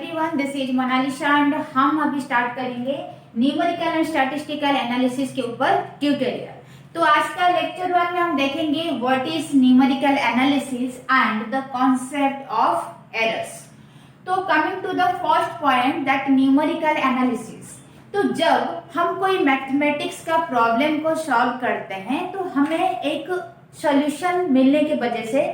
Everyone, this is Monalisa and हम अभी start करेंगे न्यूमेरिकल एंड स्टैटिस्टिकल एनालिसिस के ऊपर ट्यूटोरियल। तो आज का लेक्चर 1 में हम देखेंगे what is numerical analysis and the concept of errors. तो coming to the first point that numerical analysis, तो जब हम कोई मैथमेटिक्स का प्रॉब्लम को सॉल्व करते हैं तो हमें एक सॉल्यूशन मिलने की वजह से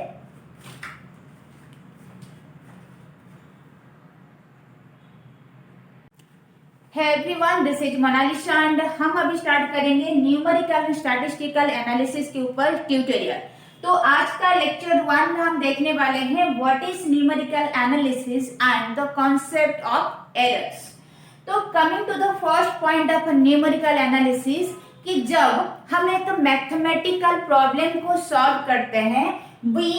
Hey everyone, this is Monalisa and हम अभी स्टार्ट करेंगे न्यूमेरिकल एंड स्टैटिस्टिकल एनालिसिस के ऊपर ट्यूटोरियल। तो आज का लेक्चर 1 में हम देखने वाले हैं what is numerical analysis and the concept of errors. तो coming to the first point of numerical analysis, कि जब हम एक मैथमेटिकल प्रॉब्लम को सॉल्व करते हैं वी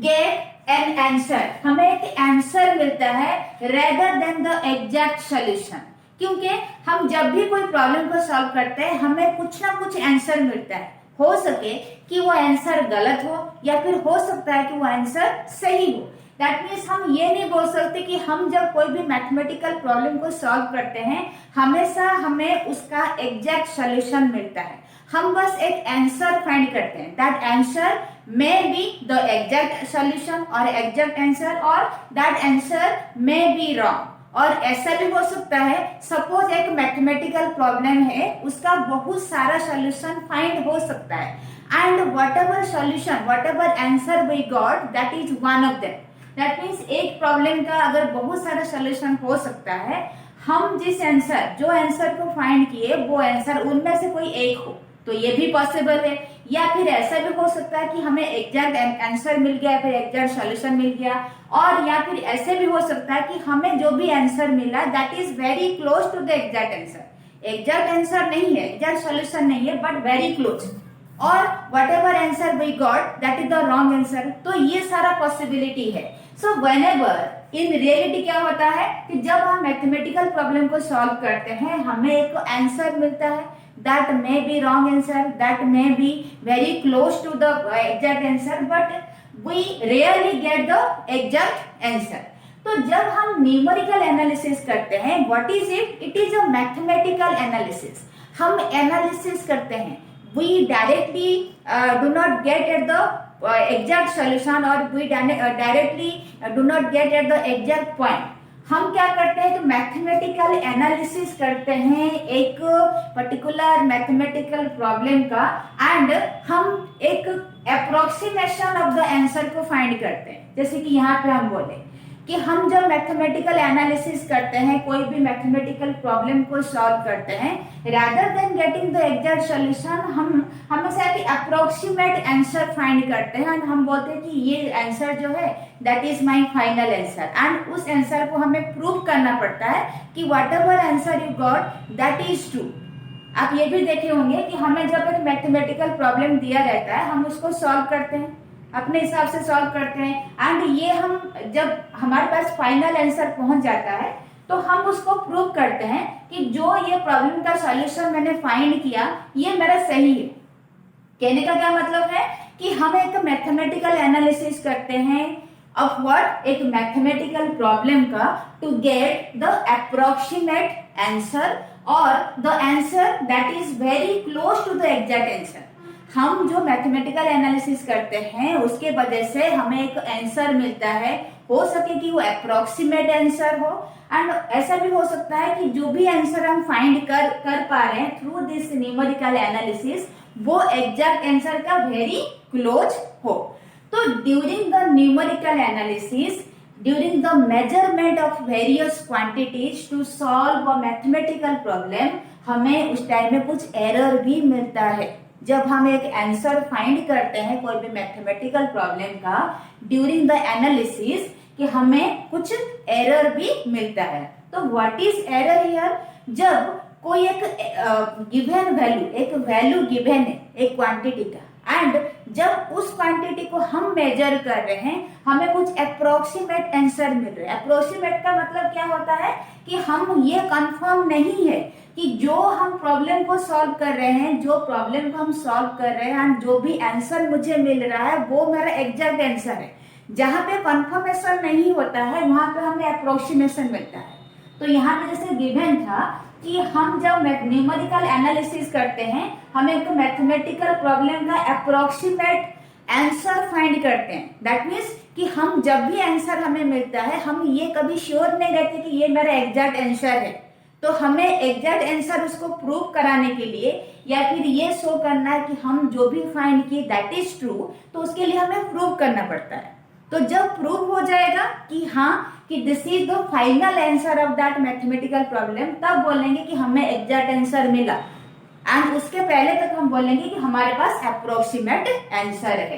गेट एन आंसर, हमें एक आंसर मिलता है rather than the exact solution. क्योंकि हम जब भी कोई प्रॉब्लम को सॉल्व करते हैं हमें कुछ ना कुछ आंसर मिलता है। हो सके कि वो आंसर गलत हो या फिर हो सकता है कि वो आंसर सही हो। दैट मीन्स हम ये नहीं बोल सकते कि हम जब कोई भी मैथमेटिकल प्रॉब्लम को सॉल्व करते हैं हमेशा हमें उसका एग्जैक्ट सॉल्यूशन मिलता है। हम बस एक आंसर फाइंड करते हैं। That answer may be the exact solution और एग्जैक्ट आंसर, और that answer may be wrong. और ऐसा भी हो सकता है, सपोज एक मैथमेटिकल प्रॉब्लम है, उसका बहुत सारा सॉल्यूशन फाइंड हो सकता है, and whatever solution, whatever answer we got, that is one of them. That means एक प्रॉब्लम का अगर बहुत सारा सॉल्यूशन हो सकता है, हम जिस आंसर, जो आंसर को फाइंड किए वो आंसर उनमें से कोई एक हो, तो ये भी पॉसिबल है। या फिर ऐसा भी हो सकता है कि हमें एग्जैक्ट आंसर मिल गया, फिर एग्जैक्ट सॉल्यूशन मिल गया, और या फिर ऐसे भी हो सकता है कि हमें जो भी आंसर मिला that is very close to the exact answer. Exact answer नहीं है, एग्जैक्ट सॉल्यूशन नहीं है, बट वेरी क्लोज, और whatever answer we got that is the wrong answer. तो ये सारा पॉसिबिलिटी है। सो व्हेनेवर इन रियलिटी क्या होता है कि जब हम मैथमेटिकल प्रॉब्लम को सॉल्व करते हैं हमें एक आंसर मिलता है, that may be wrong answer, that may be very close to the exact answer, but we rarely get the exact answer. तो जब हम न्यूमेरिकल एनालिसिस करते हैं, what is it? It is a mathematical analysis. हम analysis करते हैं, we directly do not get at the exact solution, or we directly do not get at the exact point. हम क्या करते हैं कि मैथमेटिकल एनालिसिस करते हैं एक पर्टिकुलर मैथमेटिकल प्रॉब्लम का, एंड हम एक अप्रोक्सीमेशन ऑफ द आंसर को फाइंड करते हैं। जैसे कि यहाँ पे हम बोले कि हम जब मैथमेटिकल एनालिसिस करते हैं, कोई भी मैथमेटिकल प्रॉब्लम को सॉल्व करते हैं, rather than getting the exact solution, हम हमेशा एक अप्रोक्सीमेट आंसर फाइंड करते हैं, एंड हम बोलते हैं कि ये आंसर जो है that is my final answer, and उस आंसर को हमें प्रूव करना पड़ता है कि whatever answer you got that is true. आप ये भी देखे होंगे कि हमें जब एक मैथमेटिकल प्रॉब्लम दिया रहता है हम उसको सॉल्व करते हैं, अपने हिसाब से सॉल्व करते हैं, एंड ये हम जब हमारे पास फाइनल आंसर पहुंच जाता है तो हम उसको प्रूव करते हैं कि जो ये प्रॉब्लम का सॉल्यूशन मैंने फाइंड किया ये मेरा सही है। कहने का क्या मतलब है कि हम एक मैथमेटिकल एनालिसिस करते हैं ऑफ व्हाट, एक मैथमेटिकल प्रॉब्लम का, to get the approximate answer और the answer that is very close to the exact answer. हम जो मैथमेटिकल एनालिसिस करते हैं उसके वजह से हमें एक आंसर मिलता है, हो सके कि वो अप्रोक्सीमेट आंसर हो, एंड ऐसा भी हो सकता है कि जो भी आंसर हम फाइंड कर पा रहे हैं थ्रू दिस न्यूमेरिकल एनालिसिस वो एग्जैक्ट आंसर का वेरी क्लोज हो। तो during the numerical analysis, during the measurement of various quantities to solve a mathematical problem, हमें उस टाइम में कुछ एरर भी मिलता है। जब हम एक आंसर फाइंड करते हैं कोई भी मैथमेटिकल प्रॉब्लम का ड्यूरिंग द एनालिसिस, कि हमें कुछ एरर भी मिलता है। तो व्हाट इज एरर हियर? जब कोई एक गिवन वैल्यू, एक वैल्यू गिवन है एक क्वांटिटी का, एंड जब उस क्वांटिटी को हम मेजर कर रहे हैं हमें कुछ अप्रोक्सीमेट आंसर मिल रहा है। अप्रोक्सीमेट का मतलब क्या होता है कि हम ये कंफर्म नहीं है कि जो हम प्रॉब्लम को सॉल्व कर रहे हैं, जो प्रॉब्लम को हम सॉल्व कर रहे हैं, एंड जो भी आंसर मुझे मिल रहा है वो मेरा एग्जैक्ट आंसर है। जहाँ पे कंफर्मेशन नहीं होता है वहां पे हमें अप्रोक्सीमेशन मिलता है। तो यहाँ पे जैसे गिवन था कि हम जब न्यूमेरिकल एनालिसिस करते हैं हमें एक मैथमेटिकल प्रॉब्लम का अप्रोक्सीमेट आंसर फाइंड करते हैं। दैट मीन्स कि हम जब भी आंसर हमें मिलता है हम ये कभी श्योर नहीं रहते कि ये मेरा एग्जैक्ट आंसर है। तो हमें एग्जैक्ट आंसर उसको प्रूव कराने के लिए या फिर ये शो करना है कि हम जो भी फाइंड किए दैट इज ट्रू, तो उसके लिए हमें प्रूव करना पड़ता है। तो जब प्रूव हो जाएगा कि हाँ कि this is the final answer of that mathematical problem, तब बोलेंगे कि हमें एग्जैक्ट आंसर मिला। एंड उसके पहले तक हम बोलेंगे कि हमारे पास अप्रोक्सीमेट आंसर है।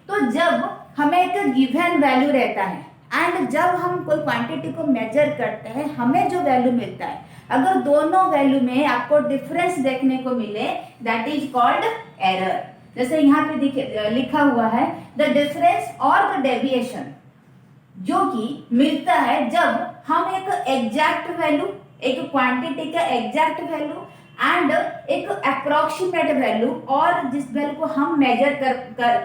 तो जब हमें एक गिवन वैल्यू रहता है एंड जब हम कोई क्वांटिटी को मेजर करते हैं हमें जो वैल्यू मिलता है, अगर दोनों वैल्यू में आपको डिफरेंस देखने को मिले दैट इज कॉल्ड एरर। जैसे यहाँ पे लिखा हुआ है द डिफरेंस और द डेविएशन, जो कि मिलता है जब हम एक एग्जैक्ट वैल्यू, एक क्वांटिटी का एग्जैक्ट वैल्यू एंड एक अप्रोक्सीमेट वैल्यू, और जिस वैल्यू को हम मेजर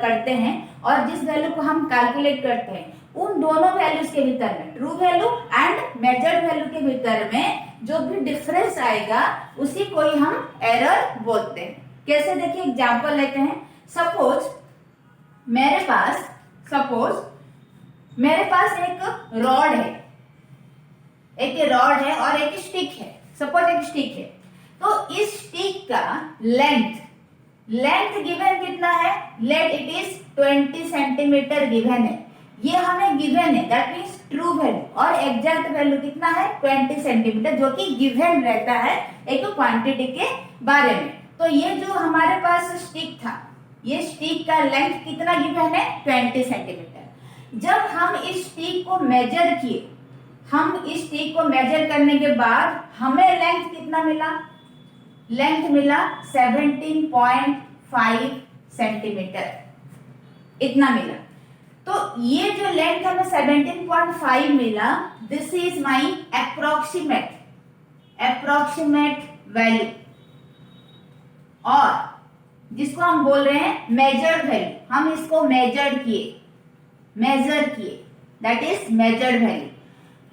करते हैं और जिस वैल्यू को हम कैलकुलेट करते हैं, उन दोनों वैल्यूज के भीतर में, true value and measured value के भीतर में जो भी डिफरेंस आएगा उसी को ही हम एरर बोलते हैं। कैसे, देखिए एग्जांपल लेते हैं। सपोज मेरे पास एक रॉड है और एक स्टिक है। सपोज एक स्टिक है, तो इस स्टिक का लेंथ गिवन कितना है, let it is 20 centimetre given है। ये हमें गिवन है, दैट मीन्स ट्रू वैल्यू, और एग्जैक्ट वैल्यू कितना है 20 सेंटीमीटर, जो कि गिवन रहता है एक क्वांटिटी के बारे में। तो ये जो हमारे पास स्टिक था, ये स्टिक का लेंथ कितना गिवन है 20 सेंटीमीटर। जब हम इस स्टिक को मेजर किए, हम इस स्टिक को मेजर करने के बाद हमें लेंथ कितना मिला, लेंथ मिला 17.5 सेंटीमीटर, इतना मिला। तो ये जो लेंथ हमें 17.5 मिला, this is my approximate value, और जिसको हम बोल रहे हैं मेजर्ड वैल्यू, हम इसको मेजर किए, दैट इज मेजर्ड वैल्यू।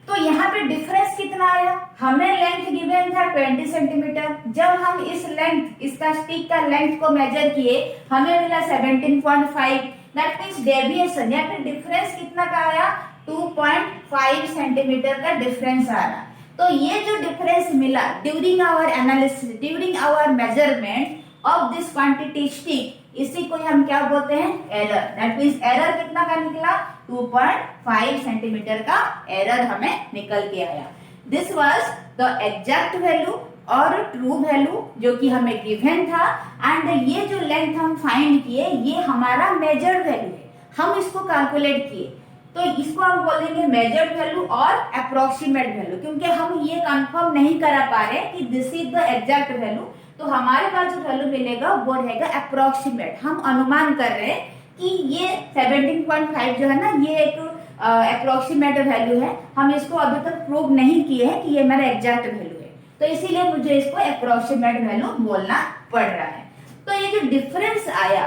तो यहाँ पे डिफरेंस कितना आया, हमें लेंथ गिवन था 20 सेंटीमीटर, जब हम इस लेंथ, इसका स्टिक का लेंथ को मेजर किए हमें मिला 17.5, दैट मीन्स डेविएशन या फिर डिफरेंस कितना का आया 2.5 सेंटीमीटर का डिफरेंस आ रहा। तो ये जो डिफरेंस मिला during our analysis, during our measurement of this quantity stick, इसी को हम क्या बोलते हैं, एरर। दैट मीन्स एरर कितना का निकला 2.5 सेंटीमीटर का एरर हमें निकल के आया। This was the exact value और ट्रू वैल्यू जो कि हमें गिवन था, एंड ये जो लेंथ हम फाइंड किए ये हमारा मेजर्ड वैल्यू है, हम इसको कैलकुलेट किए। तो इसको हम बोलेंगे मेजर्ड वैल्यू और अप्रोक्सीमेट वैल्यू, क्योंकि हम ये कंफर्म नहीं करा पा रहे कि this is the exact value. तो हमारे पास जो वैल्यू मिलेगा वो रहेगा अप्रोक्सीमेट। हम अनुमान कर रहे हैं कि ये 17.5 जो है ना, ये एक अप्रोक्सीमेट वैल्यू है, हम इसको अभी तक प्रूव नहीं किए हैं कि ये मेरा एग्जैक्ट वैल्यू है, तो इसीलिए मुझे इसको अप्रोक्सीमेट वैल्यू बोलना पड़ रहा है। तो ये जो डिफरेंस आया,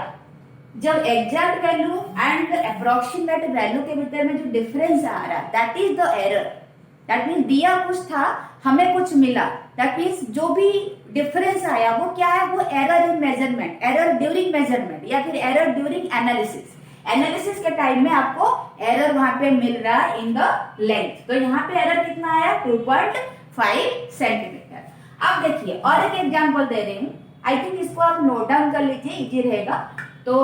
जब exact value and approximate value के भीतर में जो डिफरेंस आ रहा, that is the error. That means दिया कुछ था, हमें कुछ मिला, दैट मीन्स जो भी डिफरेंस आया वो क्या है, वो error in measurement, error during measurement या फिर एरर ड्यूरिंग एनालिसिस के टाइम में आपको एरर वहां पे मिल रहा है इन द लेंथ। तो यहाँ पे एरर कितना आया 2.5 सेंटीमीटर। अब देखिए और एक एग्जांपल दे रही हूँ, आई थिंक इसको आप नोट डाउन कर लीजिए, इजी रहेगा। तो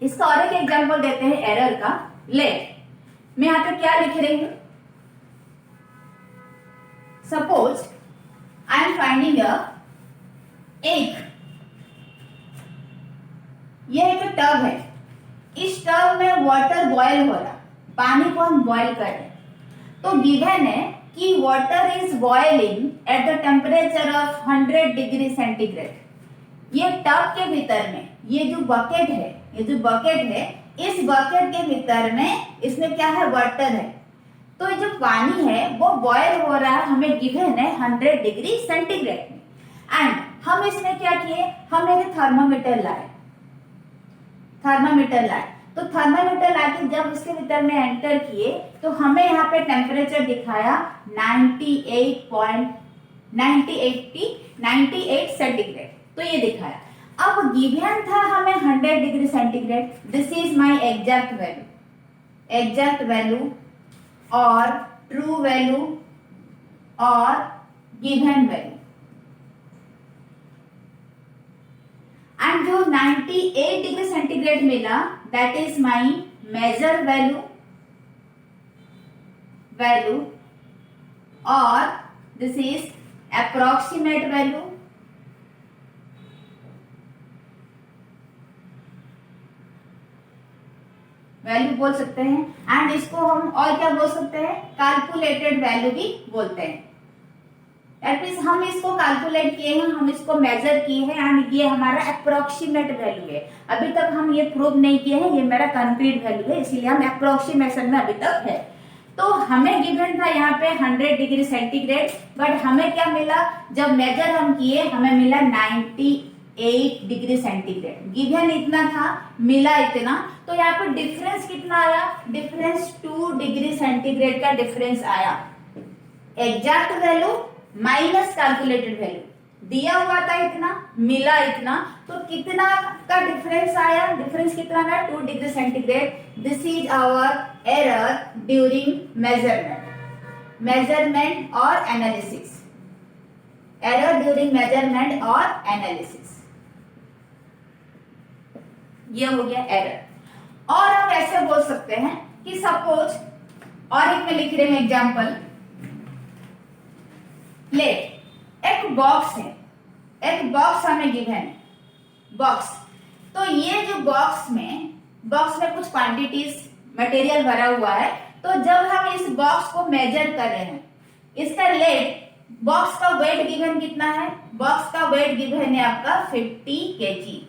इसका और एक एग्जांपल देते हैं एरर का। मैं यहाँ पे क्या लिख रही हूँ, सपोज आई एम फाइंडिंग एक, ये एक टब है, इस टब में वाटर बॉयल हो रहा, पानी को हम बॉयल कर रहे हैं। तो गिवन है कि water is boiling at the temperature of 100 degree centigrade. ये टब के भीतर में ये जो बकेट है, इस बकेट के भीतर में इसमें क्या है, वाटर है। तो ये जो पानी है वो बॉयल हो रहा है, हमें गिवन है 100 डिग्री सेंटीग्रेड में। एंड हम इसमें क्या किए, हम एक थर्मामीटर लाए। तो थर्मामीटर लाके जब उसके भीतर में एंटर किए तो हमें यहाँ पे टेम्परेचर दिखाया 98 सेंटीग्रेड, तो ये दिखाया। अब गिवन था हमें 100 degree centigrade, this is my exact value और ट्रू वैल्यू और गिवन वैल्यू। एंड जो 98 डिग्री सेंटीग्रेड मिला that is my measure value और दिस इज अप्रोक्सीमेट वैल्यू बोल सकते हैं। एंड इसको हम और क्या बोल सकते हैं, कैलकुलेटेड वैल्यू भी बोलते हैं। दैट मीन्स हम इसको कैलकुलेट किए हैं, हम इसको मेजर किए हैं एंड ये हमारा अप्रोक्सीमेट वैल्यू है। अभी तक हम ये प्रूव नहीं किए हैं, ये मेरा कंक्रीट वैल्यू है, इसीलिए हम अप्रोक्सीमेशन में अभी तक है। तो हमें गिवन था यहाँ पे 100 डिग्री सेंटीग्रेड, बट हमें क्या मिला, जब मेजर हम किए हमें मिला 98 डिग्री सेंटीग्रेड। गिवन इतना था, मिला इतना, तो यहाँ पे डिफरेंस कितना आया, डिफरेंस 2 डिग्री सेंटीग्रेड का डिफरेंस आया। Exact value minus calculated value, दिया हुआ था इतना, मिला इतना, तो कितना का डिफरेंस आया, डिफरेंस कितना है 2 degree centigrade. This is our error during measurement और एनालिसिस, एरर ड्यूरिंग मेजरमेंट और एनालिसिस, ये हो गया एरर। और हम ऐसे बोल सकते हैं कि सपोज, और एक में लिख रहे हैं एग्जांपल, लेट एक बॉक्स है, एक बॉक्स हमें गिवन है, बॉक्स। तो ये जो बॉक्स में कुछ क्वांटिटीज मटेरियल भरा हुआ है, तो जब हम इस बॉक्स को मेजर कर रहे हैं, इसका लेट, बॉक्स का वेट गिवन कितना है, बॉक्स का वेट गिवन है आपका 50 केजी,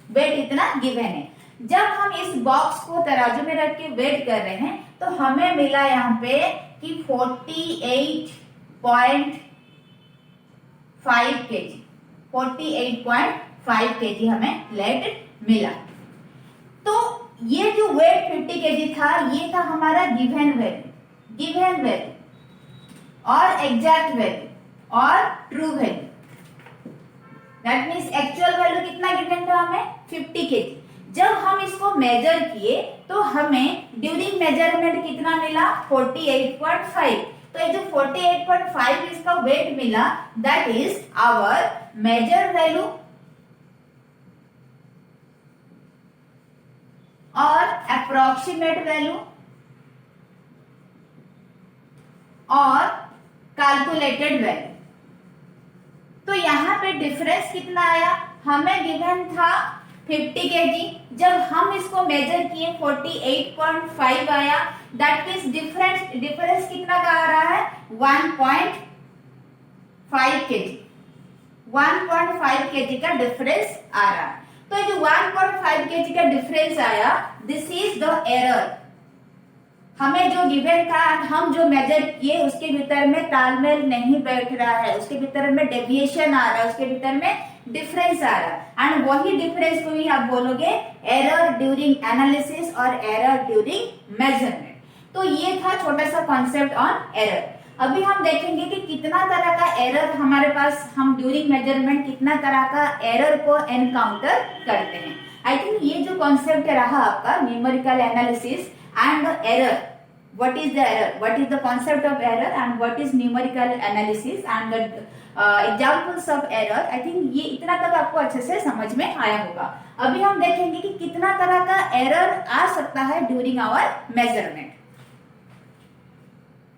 वेट इतना गिवन है। जब हम इस बॉक्स को तराजू में रख के वेट कर रहे हैं तो हमें मिला यहाँ पे कि 48.5 केजी, 48.5 केजी हमें लेट मिला। तो ये जो वेट 50 केजी था, ये था हमारा गिवन वैल्यू और एग्जैक्ट वैल्यू और true value. That means actual value कितना गिवन था हमें 50 केजी। जब हम इसको मेजर किए तो हमें ड्यूरिंग मेजरमेंट कितना मिला 48.5। तो ये जो 48.5 इसका वेट मिला, that is our measure value और अप्रोक्सीमेट वैल्यू और कैलकुलेटेड वैल्यू। तो यहाँ पे डिफरेंस कितना आया, हमें गिवन था 50 केजी, जब हम इसको मेजर किए 48.5 आया। दैट मीन्स डिफरेंस कितना का आ रहा है 1.5 केजी, 1.5 केजी का डिफरेंस आ रहा है। तो जो 1.5 केजी का डिफरेंस आया, दिस इज द एरर। हमें जो गिवन था, हम जो मेजर किए उसके भीतर में तालमेल नहीं बैठ रहा है, उसके भीतर में डेविएशन आ रहा है, उसके भीतर में डिफरेंस आ रहा है। एंड वही डिफरेंस को ही आप बोलोगे एरर ड्यूरिंग एनालिसिस और एरर ड्यूरिंग मेजरमेंट। तो ये था छोटा सा कॉन्सेप्ट ऑन एरर। अभी हम देखेंगे कि कितना तरह का एरर हमारे पास, हम ड्यूरिंग मेजरमेंट कितना तरह का एरर को एनकाउंटर करते हैं। आई थिंक ये जो कॉन्सेप्ट रहा आपका numerical analysis and the error, what is the error, what is the concept of error and what is numerical analysis and the examples of error, I think ये इतना तक आपको अच्छे से समझ में आया होगा। अभी हम देखेंगे कि कितना तरह का एरर आ सकता है during our measurement.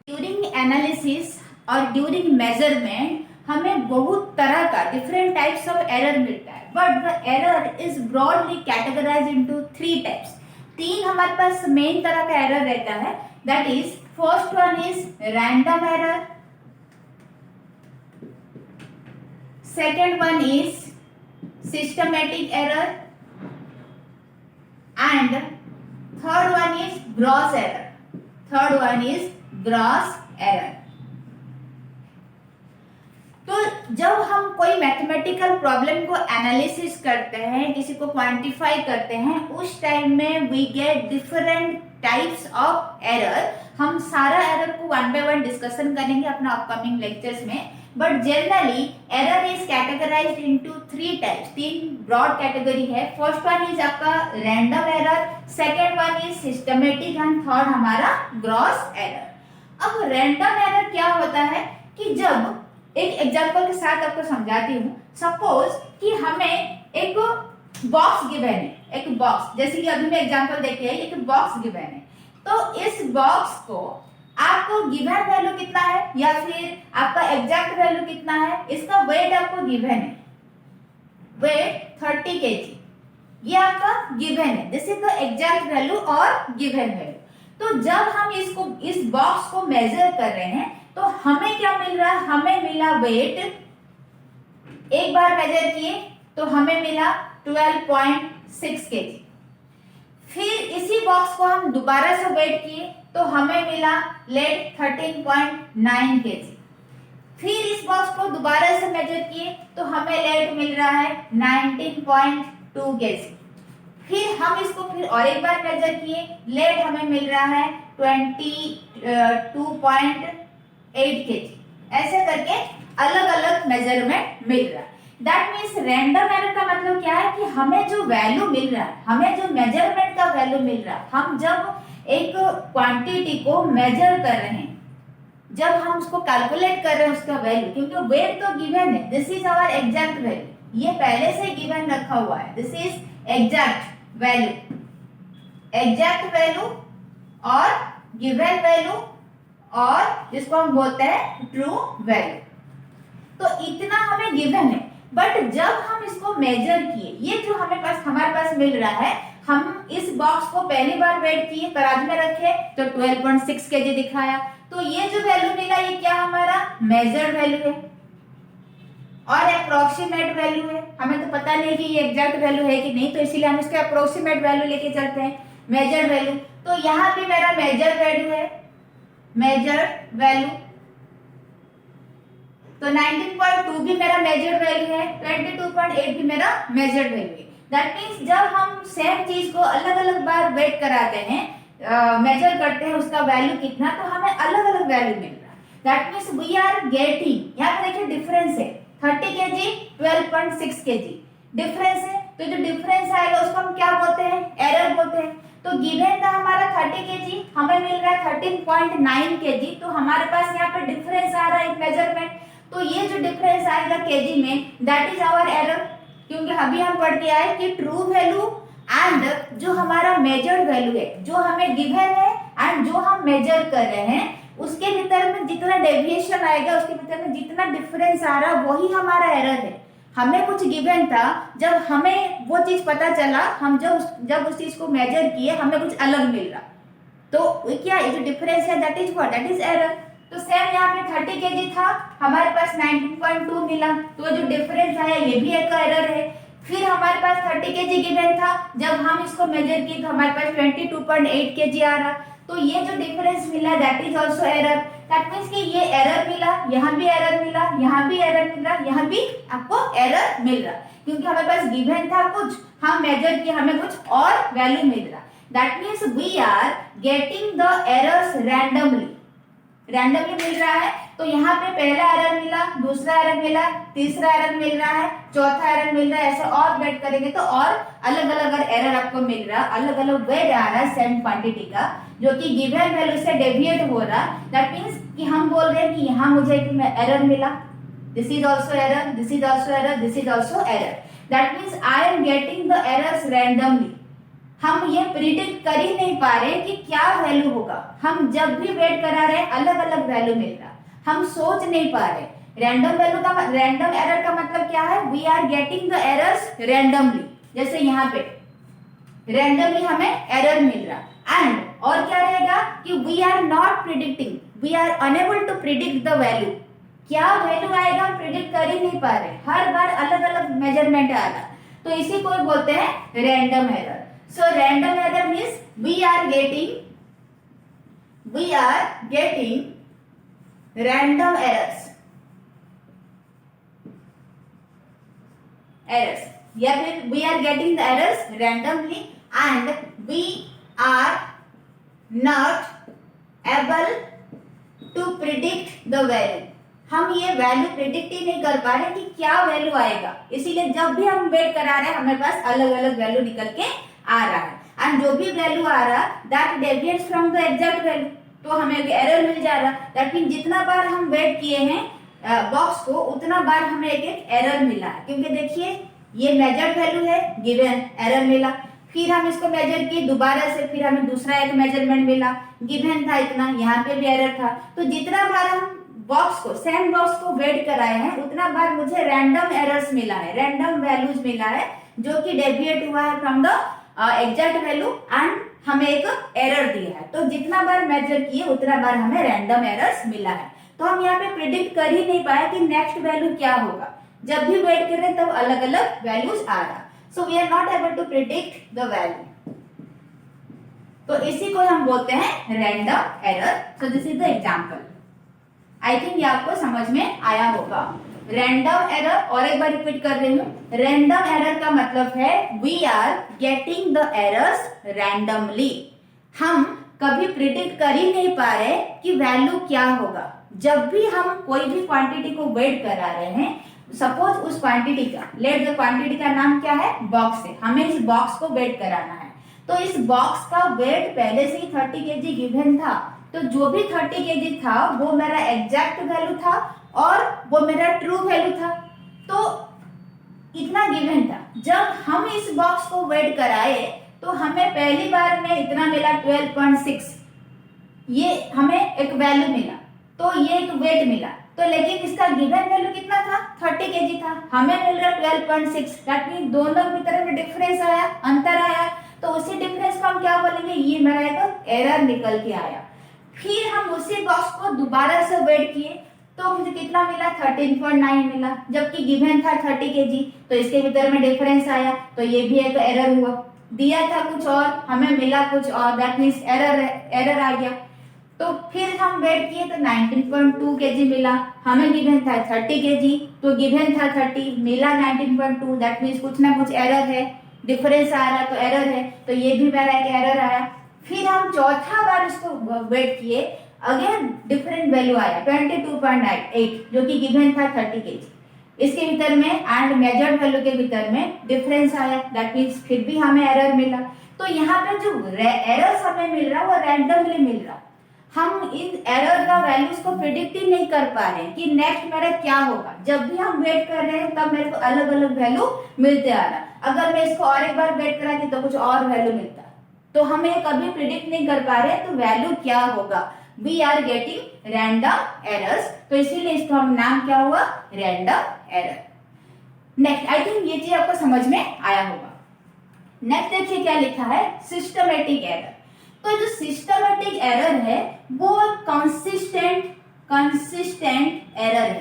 During analysis और ड्यूरिंग मेजरमेंट हमें बहुत तरह का डिफरेंट टाइप्स ऑफ एरर मिलता है, but the error is broadly categorised into 3 types. 3 हमारे पास मेन तरह का एरर रहता है। That is, first one is random error, second one is systematic error and third one is gross error. तो जब हम कोई मैथमेटिकल प्रॉब्लम को एनालिसिस करते हैं, किसी को क्वांटिफाई करते हैं, उस टाइम में we get different types of error. हम सारा एरर को वन बाय वन डिस्कशन करेंगे अपना अपकमिंग लेक्चर्स में। But generally error is categorised into 3 types, 3 broad category है। फर्स्ट वन इज आपका random error, second one is systematic and third हमारा gross error. अब रैंडम एरर क्या होता है कि जब, एक एग्जांपल के साथ आपको समझाती हूँ। सपोज कि हमें एक बॉक्स गिवन है, एक बॉक्स, जैसे कि अभी मैं एग्जांपल देखिए, एक बॉक्स गिवन है। तो इस बॉक्स को आपको गिवन वैल्यू कितना है या फिर आपका एग्जैक्ट वैल्यू कितना है, इसका वेट आपको गिवन है, वेट 30 kg, ये आपका गिवन है। This is the exact value और गिवन वैल्यू। तो जब हम इसको, इस बॉक्स को मेजर कर रहे हैं, तो हमें क्या मिल रहा है, हमें मिला वेट, एक बार मेजर किए तो हमें मिला 12.6 kg। फिर इसी बॉक्स को हम दोबारा से वेट किए तो हमें मिला लेट 13.9 kg। फिर इस बॉक्स को दोबारा से मेजर किए तो हमें लेट मिल रहा है 19.2 kg। फिर हम इसको फिर और एक बार मेजर किए, लेट हमें मिल रहा है 22.8 kg। ऐसे करके अलग अलग मेजरमेंट मिल रहा है। दैट मीन्स रैंडम एरर का मतलब क्या है कि हमें जो वैल्यू मिल रहा है, हमें जो मेजरमेंट का वैल्यू मिल रहा है, हम जब एक क्वांटिटी को मेजर कर रहे हैं, जब हम उसको कैलकुलेट कर रहे हैं उसका वैल्यू, क्योंकि वेट तो गिवन है, this is our exact value, ये पहले से गिवन रखा हुआ है, this is exact value, exact value और गिवन वैल्यू और जिसको हम बोलते हैं ट्रू वैल्यू। तो इतना हमें गिवन है। बट जब हम इसको मेजर किए, ये जो हमारे पास मिल रहा है, हम इस बॉक्स को पहली बार वेट किए, तराजू में रखे तो 12.6 kg दिखाया। तो ये जो वैल्यू मिला, ये क्या हमारा मेजर्ड वैल्यू है और अप्रोक्सीमेट वैल्यू है। हमें तो पता नहीं कि ये एग्जैक्ट वैल्यू है कि नहीं, तो इसीलिए हम इसके अप्रोक्सीमेट वैल्यू लेके चलते हैं, मेजर्ड वैल्यू। तो यहाँ पे मेरा मेजर्ड वैल्यू है, मेजर्ड वैल्यू। तो 19.2 भी मेरा मेजर्ड वैल्यू है, 22.8 भी मेरा मेजर्ड वैल्यू है। दैट मीन्स जब हम सेम चीज को अलग अलग बार वेट कराते हैं, मेजर करते हैं उसका वैल्यू कितना, तो हमें अलग अलग वैल्यू मिल रहा है। That means we are getting, यहाँ पे देखिए डिफरेंस है, 30 kg 12.6 kg डिफरेंस है। तो जो डिफरेंस आएगा उसको हम क्या बोलते हैं, एरर बोलते हैं। तो गिवन था हमारा 30 kg, हमें मिल रहा है 13.9 kg। तो हमारे पास यहाँ पे डिफरेंस आ रहा है मेजरमेंट। तो ये जो डिफरेंस आएगा केजी में, दैट इज आवर एरर। क्योंकि अभी हम पढ़ के आए कि ट्रू वैल्यू एंड जो हमारा मेजर्ड वैल्यू है, जो हमें गिवन है एंड जो हम मेजर कर रहे हैं, उसके भीतर में जितना डेविएशन आएगा, उसके भीतर में जितना डिफरेंस आ रहा है, वही हमारा एरर है। हमें कुछ गिवन था, जब हमें वो चीज पता चला, हम जब उस चीज को मेजर किए, हमें कुछ अलग मिल रहा, तो क्या ये जो डिफरेंस है, that is what, that is error. तो सेम यहाँ पे 30 kg था, हमारे पास 19.2 मिला, तो जो डिफरेंस आया ये भी एक एरर है। फिर हमारे पास 30 kg गिवन था, जब हम इसको मेजर किए तो हमारे पास 22.8 kg आ रहा, तो ये जो डिफरेंस मिला that is also error. That means कि ये एरर मिला, यहाँ भी एरर मिला, यहाँ भी एरर मिला, यहाँ भी आपको एरर मिल रहा, क्योंकि हमारे पास गिवन था कुछ, हम मेजर किए, हमें कुछ और वैल्यू मिल रहा। That means we are getting the errors randomly मिल रहा है। तो यहाँ पे पहला एरर मिला, दूसरा एरर मिला, तीसरा एरर मिल रहा है, चौथा एरर मिल रहा है, ऐसे और वेट करेंगे तो और अलग अलग अगर एरर आपको मिल रहा, अलग अलग वेट आ रहा है सेम क्वांटिटी का, जो कि गिवन वैल्यू से डेविएट हो रहा। दैट मींस कि हम बोल रहे हैं कि यहाँ मुझे एरर मिला, this is also error, this is also error, this is also error. That means I am getting the errors randomly. हम ये प्रिडिक्ट कर ही नहीं पा रहे कि क्या वैल्यू होगा। हम जब भी वेट करा रहे अलग अलग वैल्यू मिल रहा, हम सोच नहीं पा रहे। रैंडम एरर का मतलब क्या है, we are getting the errors randomly. जैसे यहाँ पे रैंडमली हमें एरर मिल रहा, एंड और क्या रहेगा कि we are not predicting, we are unable to predict the value. क्या वैल्यू आएगा हम प्रिडिक्ट कर ही नहीं पा रहे, हर बार अलग अलग मेजरमेंट आ रहा, तो इसी को बोलते हैं random error. So random error means we are getting random errors. Errors, या फिर we are getting the errors randomly and we are not able to predict the value. हम ये वैल्यू प्रिडिक्ट ही नहीं कर पा रहे कि क्या वैल्यू आएगा, इसीलिए जब भी हम वेट करा रहे हैं हमारे पास अलग अलग वैल्यू निकल के आ रहा है, एंड जो भी वैल्यू आ रहा that deviates from the exact value, तो हमें एक एरर मिल जा रहा। दैट मीन जितना बार हम वेट किए हैं बॉक्स को उतना बार हमें एक एरर मिला है, क्योंकि देखिए ये मेजर्ड वैल्यू है, गिवन, एरर मिला, फिर हम इसको मेजर किए दोबारा से, फिर हमें दूसरा एक मेजरमेंट मिला, गिवन था इतना, यहाँ पे भी एरर था। तो जितना बार हम बॉक्स को, सैंड बॉक्स को वेट कराए हैं उतना बार मुझे रैंडम एरर्स मिला है, रैंडम वैल्यूज मिला है जो कि डेविएट हुआ है from the exact value and हमें एक एरर दिया है। तो जितना बार मेजर किए उतना बार हमें रैंडम एरर्स मिला है। तो हम यहाँ पे प्रिडिक्ट कर ही नहीं पाए कि नेक्स्ट वैल्यू क्या होगा, जब भी वेट कर रहे तब अलग अलग वैल्यूज आ रहा, so we are not able to predict the value. तो इसी को हम बोलते हैं random error. So this is the example. I think ये आपको समझ में आया होगा। रैंडम एरर, और एक बार रिपीट कर रही हूँ, रैंडम एरर का मतलब है we are getting the errors randomly. हम कभी प्रिडिक्ट कर ही नहीं पा रहे कि वैल्यू क्या होगा। जब भी हम कोई भी क्वांटिटी को वेट करा रहे हैं, सपोज उस क्वांटिटी का, लेट द क्वांटिटी का नाम क्या है, बॉक्स है, हमें इस बॉक्स को वेट कराना है, तो इस बॉक्स का वेट पहले से ही 30 केजी गिवन था, तो जो भी 30 केजी था वो मेरा एग्जैक्ट वैल्यू था और वो मेरा ट्रू वैल्यू था, तो इतना गिवन था। जब हम इस बॉक्स को वेट कराए तो हमें पहली बार में इतना मिला 12.6, ये हमें एक वैल्यू मिला, तो ये एक वेट मिला, तो लेकिन इसका गिवन वैल्यू कितना था, 30 केजी था, हमें मिल रहा 12.6। दैट मीन दोनों की तरफ डिफरेंस आया, अंतर आया, तो उसी डिफरेंस को हम क्या बोलेंगे, ये मेरा एक एरर निकल के आया। फिर हम उसी बॉक्स को दोबारा से वेट किए तो मुझे कितना मिला, 13.9 मिला, जबकि गिवन था 30 केजी, तो इसके भीतर में डिफरेंस आया, तो ये भी एक एरर हुआ। दिया था कुछ और, हमें मिला कुछ और, दैट मीन्स एरर आ गया। तो फिर हम वेट किए तो 19.2 केजी मिला, हमें गिवन था 30 केजी, तो गिवन था 30, मिला 19.2, दैट मीन्स कुछ ना कुछ एरर है, डिफरेंस आ रहा तो एरर है, तो ये भी मेरा एक एरर आया। फिर हम चौथा बार इसको वेट किए, अगेन डिफरेंट वैल्यू आया 22.8 जो कि गिवन था 30 केजी, इसके भीतर में एंड मेजर्ड वैल्यू के भीतर में डिफरेंस आया, दैट मीन्स फिर भी हमें एरर मिला। तो यहाँ पे जो एरर्स हमें मिल रहा वो रैंडमली मिल रहा, हम इन एरर का वैल्यूज को प्रिडिक्ट ही नहीं कर पा रहे कि नेक्स्ट मेरा क्या होगा। जब भी हम वेट कर रहे हैं तब मेरे को अलग अलग वैल्यू मिलते आ रहा, अगर मैं इसको और एक बार वेट कराती तो कुछ और वैल्यू मिलता, तो हम ये कभी प्रिडिक्ट नहीं कर पा रहे तो वैल्यू क्या होगा, we are getting random errors, तो इसीलिए इसका नाम क्या हुआ, random error. Next, I think ये चीज आपको समझ में आया होगा। नेक्स्ट देखिए क्या लिखा है, सिस्टमेटिक एरर। तो जो सिस्टमेटिक एरर है वो कंसिस्टेंट एरर है।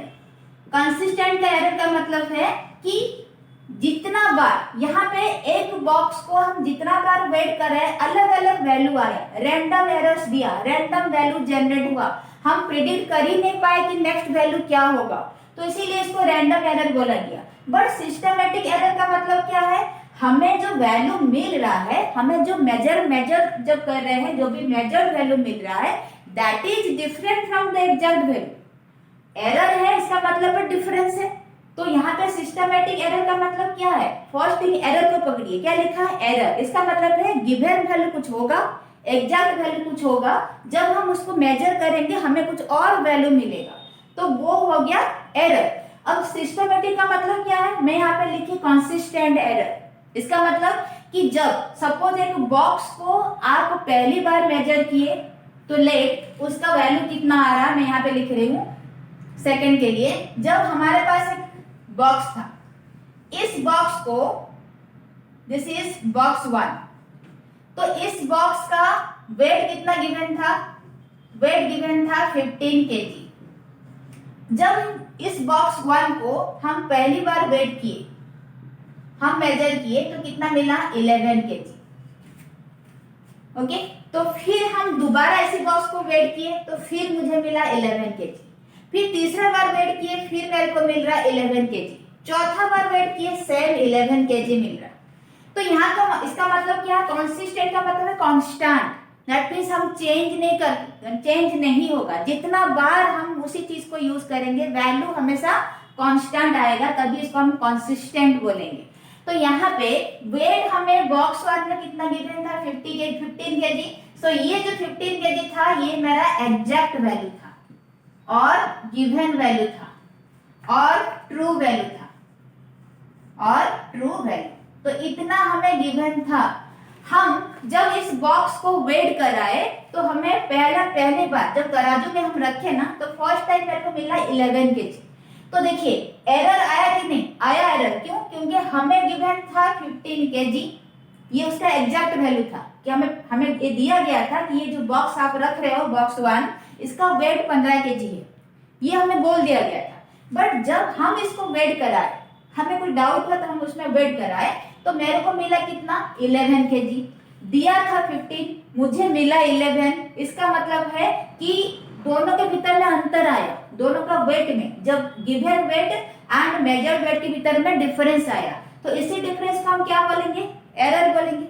कंसिस्टेंट का एरर का मतलब है कि जितना बार यहाँ पे एक बॉक्स को हम जितना बार वेट कर रहे हैं अलग अलग वैल्यू आया, रैंडम एरर्स दिया, रैंडम वैल्यू जनरेट हुआ, हम प्रिडिक्ट कर ही नहीं पाए कि नेक्स्ट वैल्यू क्या होगा, तो इसीलिए इसको रैंडम एरर बोला गया। बट सिस्टमेटिक एरर का मतलब क्या है, हमें जो वैल्यू मिल रहा है, हमें जो मेजर जब कर रहे हैं, जो भी मेजर वैल्यू मिल रहा है that is different from the exact value. Error है इसका मतलब है डिफरेंस है, तो यहाँ पे सिस्टमेटिक एरर का मतलब क्या है, फर्स्ट थिंग एरर को पकड़िए, क्या लिखा है एरर, इसका मतलब है गिवन वैल्यू कुछ होगा, एग्जैक्ट वैल्यू कुछ होगा, जब हम उसको मेजर करेंगे हमें कुछ और वैल्यू मिलेगा, तो वो हो गया एरर। अब सिस्टमेटिक का मतलब क्या है, मैं यहाँ पे लिखी कंसिस्टेंट एरर, इसका मतलब कि जब सपोज एक बॉक्स को आप पहली बार मेजर किए तो लेट उसका वैल्यू कितना आ रहा है, मैं यहाँ पे लिख रही हूँ सेकंड के लिए, जब हमारे पास एक बॉक्स था, इस बॉक्स को, दिस इज बॉक्स 1, तो इस बॉक्स का वेट कितना गिवन था, वेट गिवन था 15 केजी। जब इस बॉक्स 1 को हम पहली बार वेट किए, हम मेजर किए तो कितना मिला 11 केजी, ओके। तो फिर हम दोबारा इसी बॉक्स को वेट किए तो फिर मुझे मिला 11 केजी, फिर तीसरा बार वेट किए फिर मेरे को मिल रहा 11 केजी, चौथा बार वेट किए सेम 11 केजी मिल रहा। तो यहाँ का इसका मतलब क्या है, कॉन्सिस्टेंट का मतलब है कांस्टेंट, दैट मीन्स हम चेंज नहीं होगा, जितना बार हम उसी चीज को यूज करेंगे वैल्यू हमेशा कांस्टेंट आएगा, तभी इसको हम कंसिस्टेंट बोलेंगे। तो यहाँ पे वेट हमें बॉक्स वन में कितना गिवन था, 15 केजी। सो ये जो 15 केजी था ये मेरा एग्जैक्ट वैल्यू था और गिवन वैल्यू था और ट्रू वैल्यू था तो इतना हमें गिवन था। हम जब इस बॉक्स को वेट कराए तो हमें पहली बार जब तराजू में हम रखे ना तो फर्स्ट टाइम मेरे को मिला 11 केजी। तो देखिए एरर आया कि नहीं आया, एरर क्यों, क्योंकि हमें गिवन था 15 केजी, ये उसका एग्जैक्ट वैल्यू था कि हमें ये दिया गया था कि ये जो बॉक्स आप रख रहे हो बॉक्स वन, इसका वेट 15 केजी है, ये हमें बोल दिया गया था। बट जब हम इसको वेट कराए, हमें कोई डाउट था तो हम उसमें वेट कराए, तो मेरे को मिला कितना 11 केजी, दिया था 15, मुझे मिला 11। इसका मतलब है कि दोनों के भीतर में अंतर आया, दोनों का वेट में, जब given weight and measured weight के भीतर में डिफरेंस आया, तो इसी डिफरेंस को हम क्या बोलेंगे, एरर बोलेंगे।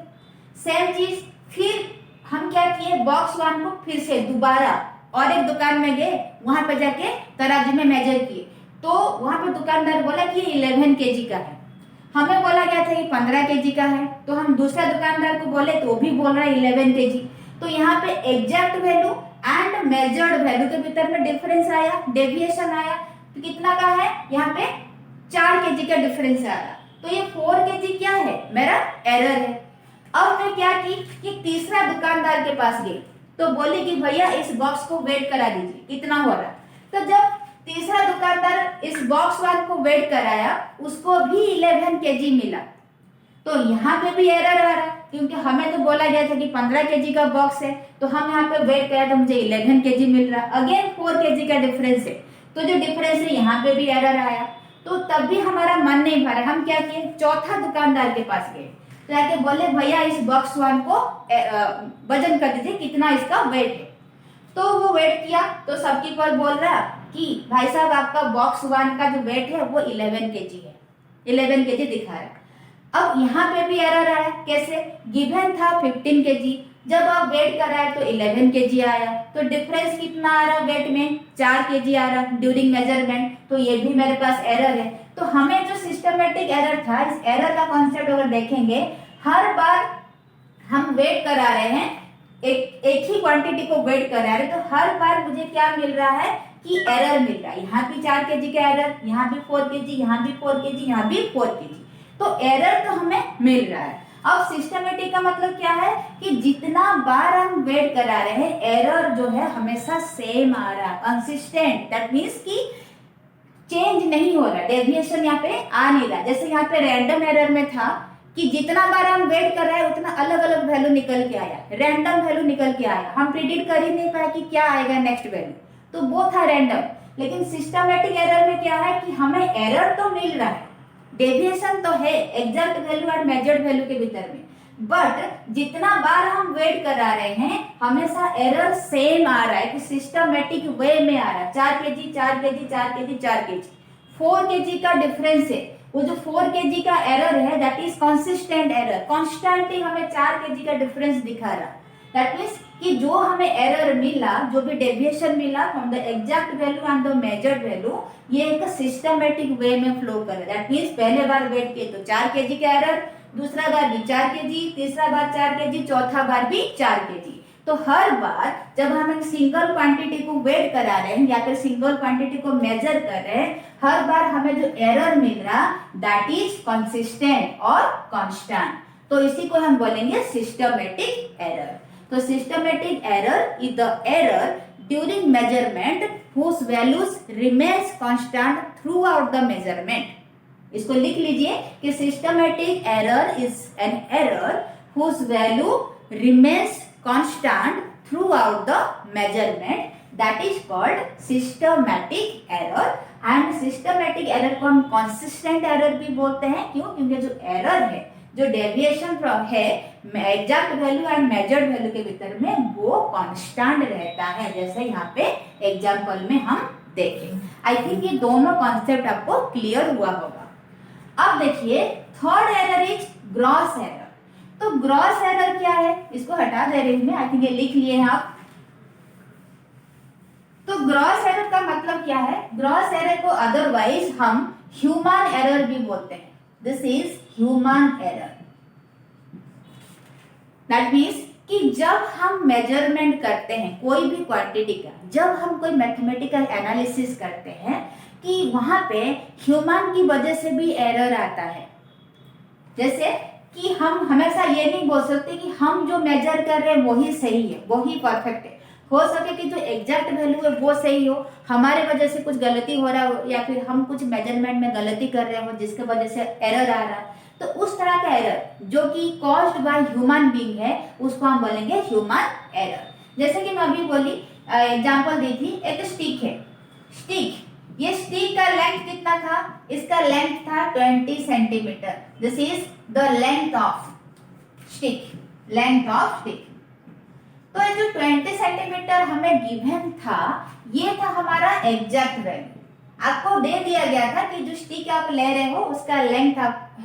सेम चीज फिर हम क्या किए, बॉक्स वन को फिर से दोबारा और एक दुकान में गए, वहां पे जाके तराजू में मेजर किए, तो वहां पे दुकानदार बोला कि 11 केजी का है, हमें बोला गया था कि 15 केजी का है, तो हम दूसरा दुकानदार को बोले तो वो भी बोल रहा है 11 केजी। तो यहाँ पे exact value and measured value के भीतर में डिफरेंस आया, डेविएशन आया, तो कितना का है, यहाँ पे 4 केजी का डिफरेंस आया, तो ये 4 केजी क्या है, मेरा एरर है। अब मैं क्या की कि तीसरा दुकानदार के पास गई, तो बोली कि भैया इस बॉक्स को वेट करा दीजिए, कितना हो रहा। तो जब तीसरा दुकानदार इस बॉक्स वन को वेट कराया, उसको भी 11 केजी मिला, तो यहाँ पे भी एरर आ रहा, क्योंकि हमें तो बोला गया था कि 15 केजी का बॉक्स है, तो हम यहाँ पे वेट कराया तो मुझे 11 केजी मिल रहा, अगेन 4 केजी का डिफरेंस है, तो जो डिफरेंस है यहाँ पे भी एरर आया। तो तब भी हमारा मन नहीं भरा, हम क्या किए, चौथा दुकानदार के पास गए, तो जाके बोले भैया इस बॉक्स वन को वजन कर दीजिए, कितना इसका वेट है। तो वो वेट किया, तो सबकीपर बोल रहा कि भाई साहब आपका बॉक्स वन का जो वेट है वो 11 केजी है, 11 केजी दिखा रहा है। अब यहाँ पे भी एरर आया, कैसे, गिवन था 15 केजी, जब आप वेट कराए तो 11 केजी आया, तो डिफरेंस कितना आ रहा वेट में, 4 केजी आ रहा ड्यूरिंग मेजरमेंट, तो ये भी मेरे पास एरर है। तो हमें जो सिस्टमेटिक एरर था, इस एरर का कॉन्सेप्ट अगर देखेंगे, हर बार हम वेट करा रहे हैं, एक ही क्वांटिटी को वेट करा रहे, तो हर बार मुझे क्या मिल रहा है कि एरर मिल रहा है, यहाँ भी 4 केजी का एरर, यहाँ भी 4 केजी, यहाँ भी 4 केजी, यहाँ भी 4 केजी, तो एरर तो हमें मिल रहा है। अब सिस्टमेटिक का मतलब क्या है कि जितना बार हम वेट करा रहे हैं, एरर जो है हमेशा सेम आ रहा है, कंसिस्टेंट, दैट मीन्स कि चेंज नहीं हो रहा, डेविएशन यहाँ पे आ नहीं रहा। जैसे यहाँ पे रैंडम एरर में था कि जितना बार हम वेट कर रहे हैं उतना अलग अलग वैल्यू निकल के आया, रैंडम वैल्यू निकल के आया, हम प्रिडिक्ट कर ही नहीं पाए कि क्या आएगा नेक्स्ट वैल्यू, तो वो था रैंडम। लेकिन सिस्टमेटिक एरर में क्या है कि हमें एरर तो मिल रहा है, डेविएशन तो है एग्जैक्ट वैल्यू और मेजर्ड वैल्यू के भीतर में, बट जितना बार हम वेट करा रहे हैं हमेशा एरर सेम आ रहा है कि सिस्टमेटिक वे में आ रहा है, 4 KG 4 KG 4 KG 4 KG, 4 KG का डिफरेंस है, वो जो 4 केजी का एरर है that is consistent error, constantly हमें 4 केजी का डिफरेंस दिखा रहा, दैट मीन्स कि जो हमें एरर मिला, जो भी डेविएशन मिला from the exact value and the measured value, ये एक सिस्टमेटिक वे में फ्लो कर रहा है, दैट मीन्स पहले बार वेट किए तो 4 केजी का एरर, दूसरा बार भी 4 केजी, तीसरा बार 4 केजी, चौथा बार भी 4 केजी। तो हर बार जब हम एक सिंगल क्वांटिटी को वेट करा रहे हैं या फिर सिंगल क्वांटिटी को मेजर कर रहे हैं, हर बार हमें जो एरर मिल रहा दैट इज कंसिस्टेंट और कांस्टेंट, तो इसी को हम बोलेंगे सिस्टमेटिक एरर। तो systematic error is the error during measurement whose values remains constant throughout the measurement। इसको लिख लीजिए कि systematic error is an error whose value remains constant throughout the measurement, that is called systematic error। and systematic error को हम consistent error भी बोलते हैं, क्यों, क्योंकि जो एरर है, जो डेविएशन है exact value and measured value के भीतर में, वो कांस्टेंट रहता है, जैसे यहाँ पे एग्जांपल में हम देखें। आई थिंक ये दोनों कॉन्सेप्ट आपको क्लियर हुआ होगा। अब देखिए third error is gross error. तो ग्रॉस एरर क्या है, इसको हटा दे रही हूं मैं, आई थिंक ये लिख लिए हैं आप। तो ग्रॉस एरर का मतलब क्या है, ग्रॉस एरर को अदरवाइज हम ह्यूमन एरर भी बोलते हैं। This is human error. That means कि जब हम मेजरमेंट करते हैं कोई भी क्वांटिटी का, जब हम कोई मैथमेटिकल एनालिसिस करते हैं कि वहां पे ह्यूमन की वजह से भी एरर आता है। जैसे कि हम हमेशा ये नहीं बोल सकते कि हम जो मेजर कर रहे हैं वही सही है, वही परफेक्ट है। हो सके कि जो एग्जैक्ट वैल्यू है वो सही हो, हमारे वजह से कुछ गलती हो रहा हो, या फिर हम कुछ मेजरमेंट में गलती कर रहे हो जिसके वजह से एरर आ रहा है। तो उस तरह का एरर जो कि कॉज्ड बाय ह्यूमन बीइंग है, उसको हम बोलेंगे ह्यूमन एरर। जैसे कि मैं अभी बोली, एग्जांपल दी थी, एक स्टिक है, स्टिक, ये स्टिक का लेंथ कितना था, इसका लेंथ था 20 centimetre. This is the length of stick, length of stick. तो ये जो 20 सेंटीमीटर हमें गिवन था, ये था हमारा एग्जैक्ट वैल्यू। आपको दे दिया गया था कि जो स्टिक आप ले रहे हो उसका लेंथ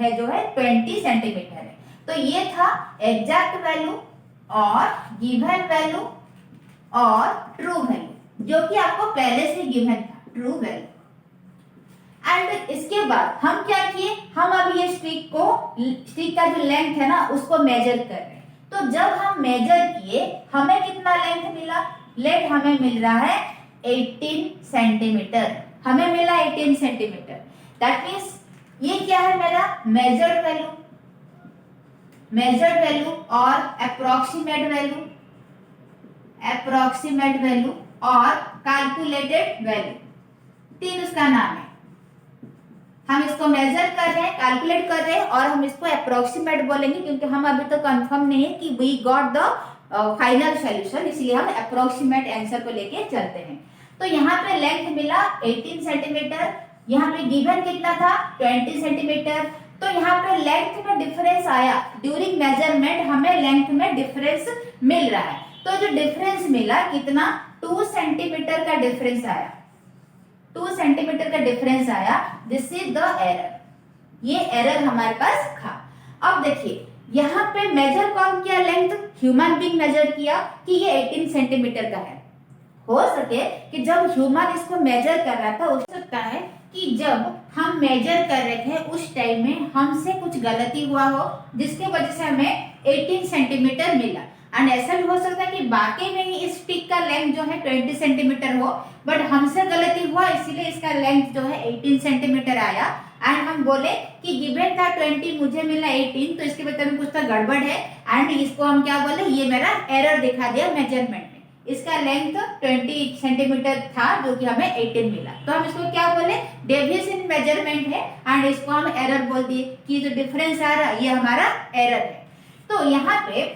है जो है 20 सेंटीमीटर है। तो ये था एग्जैक्ट वैल्यू और गिवन वैल्यू और ट्रू वैल्यू, जो कि आपको पहले से गिवन था, ट्रू वैल्यू। एंड इसके बाद हम क्या किए, हम अब ये स्टिक का जो लेंथ है ना उसको मेजर कर रहे हैं। तो जब हम मेजर किए हमें कितना लेंथ मिला, लेंथ हमें मिल रहा है 18 सेंटीमीटर, हमें मिला 18 सेंटीमीटर। दैट मीन्स ये क्या है, मेरा मेजर्ड वैल्यू, मेजर्ड वैल्यू और अप्रोक्सीमेट वैल्यू, अप्रोक्सीमेट वैल्यू और कैलकुलेटेड वैल्यू, तीन उसका नाम है। हम इसको मेजर कर रहे हैं, कैलकुलेट कर रहे हैं, और हम इसको अप्रोक्सीमेट बोलेंगे क्योंकि हम अभी तो कंफर्म नहीं है कि we got the final solution, इसलिए हम अप्रोक्सीमेट आंसर को लेके चलते हैं। तो यहाँ पे लेंथ मिला 18 सेंटीमीटर, यहाँ पे गिवन कितना था 20 सेंटीमीटर। तो यहाँ पे लेंथ में डिफरेंस आया, ड्यूरिंग मेजरमेंट हमें लेंथ में डिफरेंस मिल रहा है। तो जो डिफरेंस मिला कितना, 2 सेंटीमीटर का डिफरेंस आया, 2 सेंटीमीटर का डिफरेंस आया। दिस इज द एरर, ये एरर हमारे पास था। अब देखिए यहाँ पे मेजर कौन किया, लेंथ ह्यूमन बीइंग मेजर किया कि ये 18 सेंटीमीटर का है। हो सके कि जब ह्यूमन इसको मेजर कर रहा था, हो सकता है कि जब हम मेजर कर रहे थे उस टाइम में हमसे कुछ गलती हुआ हो जिसके वजह से हमें 18 सेंटीमीटर मिला। एंड ऐसा भी हो सकता है कि बाकी में ही इस स्टिक का लेंथ जो है 20 सेंटीमीटर हो, बट हमसे गलती हुआ इसीलिए इसका लेंथ जो है 18 सेंटीमीटर आया। एंड हम बोले कि गिवन था 20, मुझे मिला 18, तो इसके मतलब कुछ तो गड़बड़ है। एंड इसको हम क्या बोले, ये मेरा एरर दिखा दिया मेजरमेंट में, इसका लेंथ 20 सेंटीमीटर था जो कि हमें 18 मिला। तो हम इसको क्या बोले, डेविएशन इन मेजरमेंट है, एंड इसको हम एरर बोल दिए कि जो डिफरेंस आ रहा है ये हमारा एरर है। तो यहाँ पे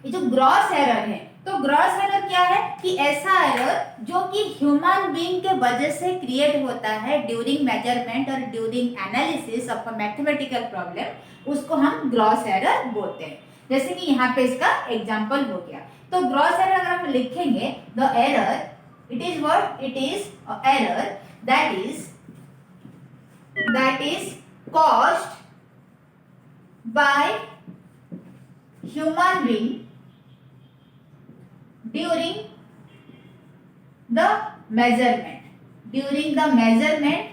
ये जो ग्रॉस एरर है, तो ग्रॉस एरर क्या है कि ऐसा एरर जो कि ह्यूमन बीइंग के वजह से क्रिएट होता है ड्यूरिंग मेजरमेंट और during analysis of a mathematical problem, उसको हम ग्रॉस एरर बोलते हैं। जैसे कि यहाँ पे इसका एग्जांपल हो गया। तो ग्रॉस एरर अगर हम लिखेंगे, the error it is what, it is error that is caused by human being during the measurement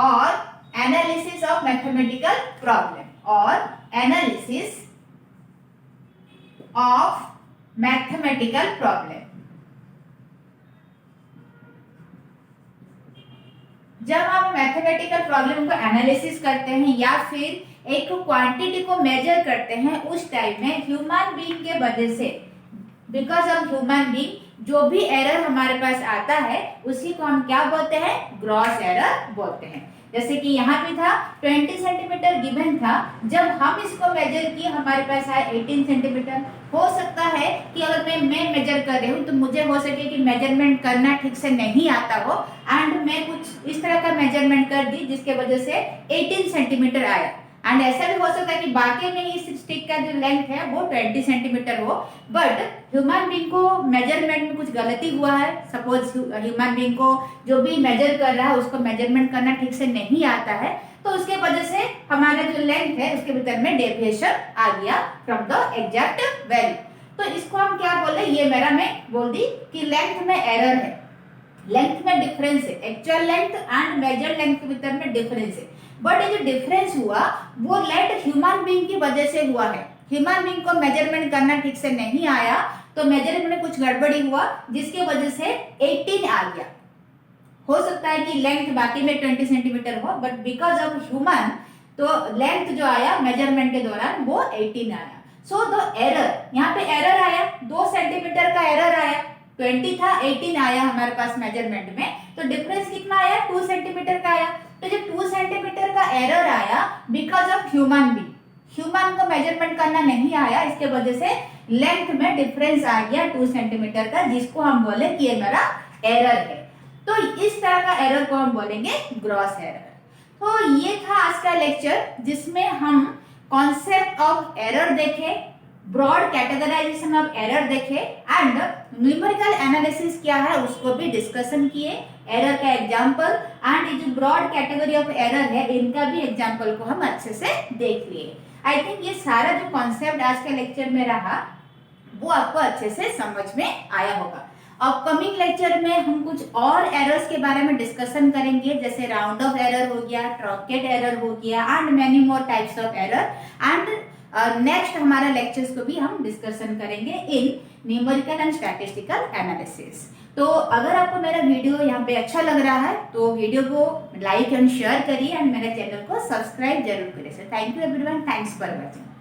or analysis of mathematical problem or analysis of mathematical problem। जब हम मैथमेटिकल प्रॉब्लम को analysis करते हैं या फिर एक क्वांटिटी को major करते हैं, उस टाइम में ह्यूमन बीइंग के वजह से, बिकॉज ऑफ ह्यूमन बीइंग जो भी एरर हमारे पास आता है उसी को हम क्या बोलते हैं, ग्रॉस एरर बोलते हैं। जैसे कि यहाँ पे था 20 सेंटीमीटर गिवन था, जब हम इसको मेजर किए हमारे पास आया 18 सेंटीमीटर। हो सकता है कि अगर मैं मेजर कर रही हूँ तो मुझे हो सके कि मेजरमेंट करना ठीक से नहीं आता हो, एंड मैं कुछ इस तरह का मेजरमेंट कर दी जिसके वजह से 18 सेंटीमीटर आया। एंड ऐसा भी हो सकता है कि बाकी में इस स्टिक का जो लेंथ है वो 20 सेंटीमीटर हो, बट ह्यूमन बीइंग को मेजरमेंट में कुछ गलती हुआ है। सपोज ह्यूमन बीइंग को जो भी मेजर कर रहा है उसको मेजरमेंट करना ठीक से नहीं आता है, तो उसके वजह से हमारा जो लेंथ है उसके भीतर में डेविएशन आ गया फ्रॉम द एग्जैक्ट वैल्यू। तो इसको हम क्या बोले, ये मेरा मैं बोल दी कि लेंथ में एरर है, लेंथ में डिफरेंस है, actual length and major length के भीतर में डिफरेंस है। बट ये जो डिफरेंस हुआ वो लेट ह्यूमन बीइंग की वजह से हुआ है। ह्यूमन बीइंग को मेजरमेंट करना ठीक से नहीं आया, तो मेजरमेंट में कुछ गड़बड़ी हुआ जिसके वजह से 18 आ गया। हो सकता है कि लेंथ बाकी में 20 सेंटीमीटर हो, बट बिकॉज ऑफ ह्यूमन तो लेंथ जो आया मेजरमेंट के दौरान वो 18 आया। सो द एरर, यहाँ पे एरर आया, 2 सेंटीमीटर का एरर आया, 20 था 18 आया हमारे पास मेजरमेंट में, तो डिफरेंस कितना आया, 2 सेंटीमीटर का आया। तो जो 2 सेंटीमीटर का एरर आया because of human being, human को मेजरमेंट करना नहीं आया, इसके वजह से लेंथ में डिफरेंस आ गया 2 सेंटीमीटर का, जिसको हम बोले कि ये मेरा एरर है। तो इस तरह का एरर को हम बोलेंगे ग्रॉस एरर। तो ये था आज का लेक्चर, जिसमें हम कॉन्सेप्ट ऑफ एरर देखे, ब्रॉड कैटेगराइजेशन ऑफ एरर देखे एंड न्यूमेरिकल एनालिसिस क्या है उसको भी डिस्कशन किए, एरर का एग्जांपल एंड ये जो ब्रॉड कैटेगरी ऑफ एरर है इनका भी एग्जांपल को हम अच्छे से देख लिए। आई थिंक ये सारा जो कॉन्सेप्ट आज के लेक्चर में रहा वो आपको अच्छे से समझ में आया होगा। अपकमिंग लेक्चर में हम कुछ और एरर्स के बारे में डिस्कशन करेंगे, जैसे राउंड ऑफ एरर हो गया, ट्रंकेट एरर हो गया and many more types of error. And next हमारा लेक्चर्स को भी हम डिस्कशन करेंगे इन न्यूमेरिकल एंड स्टैटिस्टिकल एनालिसिस। तो अगर आपको मेरा वीडियो यहाँ पे अच्छा लग रहा है तो वीडियो को लाइक एंड शेयर करिए एंड मेरे चैनल को सब्सक्राइब जरूर करिए। Thank you everyone, thanks for watching.